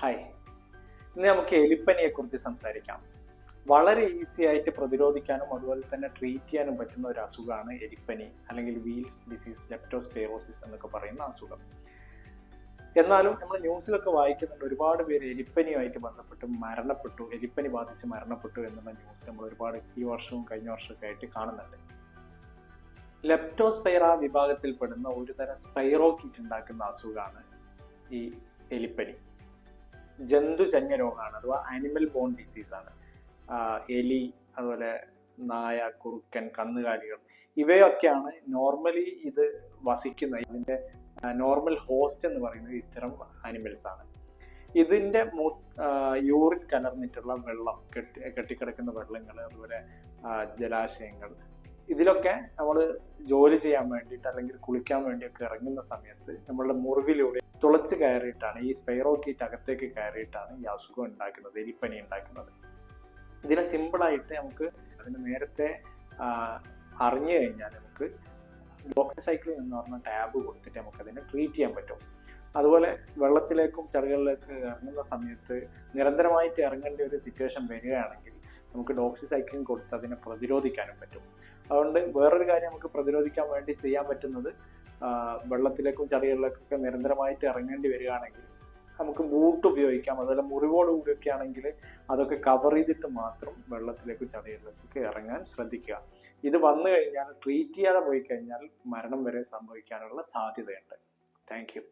Hi, ഇന്ന് നമുക്ക് എലിപ്പനിയെക്കുറിച്ച് സംസാരിക്കാം. വളരെ ഈസി ആയിട്ട് പ്രതിരോധിക്കാനും അതുപോലെ തന്നെ ട്രീറ്റ് ചെയ്യാനും പറ്റുന്ന ഒരു അസുഖമാണ് എലിപ്പനി അല്ലെങ്കിൽ വീൽസ് ഡിസീസ്, ലെപ്റ്റോസ്പൈറോസിസ് എന്നൊക്കെ പറയുന്ന അസുഖം. എന്നാലും നമ്മൾ ന്യൂസിലൊക്കെ വായിക്കുന്നുണ്ട്, ഒരുപാട് പേര് എലിപ്പനിയുമായിട്ട് ബന്ധപ്പെട്ട് മരണപ്പെട്ടു, എലിപ്പനി ബാധിച്ച് മരണപ്പെട്ടു എന്നുള്ള ന്യൂസ് നമ്മൾ ഒരുപാട് ഈ വർഷവും കഴിഞ്ഞ വർഷമൊക്കെ ആയിട്ട് കാണുന്നുണ്ട്. ലെപ്റ്റോസ്പൈറ വിഭാഗത്തിൽപ്പെടുന്ന ഒരു തരം സ്പൈറോക്കീറ്റ് ഉണ്ടാക്കുന്ന അസുഖമാണ് ഈ എലിപ്പനി. ജന്തുജന്യ രോഗമാണ്, അഥവാ ആനിമൽ ബോൺ ഡിസീസ് ആണ്. എലി, അതുപോലെ നായ, കുറുക്കൻ, കന്നുകാലികൾ ഇവയൊക്കെയാണ് നോർമലി ഇത് വസിക്കുന്നത്. ഇതിന്റെ നോർമൽ ഹോസ്റ്റ് എന്ന് പറയുന്നത് ഇത്തരം ആനിമൽസ് ആണ്. ഇതിന്റെ യൂറിൻ കലർന്നിട്ടുള്ള വെള്ളം, കെട്ടിക്കിടക്കുന്ന വെള്ളങ്ങൾ, അതുപോലെ ജലാശയങ്ങൾ, ഇതിലൊക്കെ നമ്മൾ ജോലി ചെയ്യാൻ വേണ്ടിയിട്ട് അല്ലെങ്കിൽ കുളിക്കാൻ വേണ്ടിയൊക്കെ ഇറങ്ങുന്ന സമയത്ത് നമ്മളുടെ മുറിവിലൂടെ തുളച്ച് കയറിയിട്ടാണ് ഈ സ്പൈറോക്കീറ്റ് അകത്തേക്ക് കയറിയിട്ടാണ് ഈ അസുഖം ഉണ്ടാക്കുന്നത്, എലിപ്പനി ഉണ്ടാക്കുന്നത്. ഇതിനെ സിമ്പിളായിട്ട് നമുക്ക് അതിന് നേരത്തെ അറിഞ്ഞു കഴിഞ്ഞാൽ നമുക്ക് ഡോക്സിസൈക്ലിൻ എന്ന് പറഞ്ഞ ടാബ് കൊടുത്തിട്ട് നമുക്ക് അതിനെ ട്രീറ്റ് ചെയ്യാൻ പറ്റും. അതുപോലെ വെള്ളത്തിലേക്കും ചളികളിലേക്കും ഇറങ്ങുന്ന സമയത്ത് നിരന്തരമായിട്ട് ഇറങ്ങേണ്ട ഒരു സിറ്റുവേഷൻ വരികയാണെങ്കിൽ നമുക്ക് ഡോക്സിസൈക്ലിൻ കൊടുത്ത് അതിനെ പ്രതിരോധിക്കാനും പറ്റും. അതുകൊണ്ട് വേറൊരു കാര്യം നമുക്ക് പ്രതിരോധിക്കാൻ വേണ്ടി ചെയ്യാൻ പറ്റുന്നത്, വെള്ളത്തിലേക്കും ചളികളിലേക്കൊക്കെ നിരന്തരമായിട്ട് ഇറങ്ങേണ്ടി വരികയാണെങ്കിൽ നമുക്ക് ബൂട്ട് ഉപയോഗിക്കാം. അതുപോലെ മുറിവോട് കൂടിയൊക്കെ ആണെങ്കിൽ അതൊക്കെ കവർ ചെയ്തിട്ട് മാത്രം വെള്ളത്തിലേക്കും ചളികളിലേക്കൊക്കെ ഇറങ്ങാൻ ശ്രദ്ധിക്കുക. ഇത് വന്നു കഴിഞ്ഞാൽ ട്രീറ്റ് ചെയ്യാതെ പോയി കഴിഞ്ഞാൽ മരണം വരെ സംഭവിക്കാനുള്ള സാധ്യതയുണ്ട്. Thank you.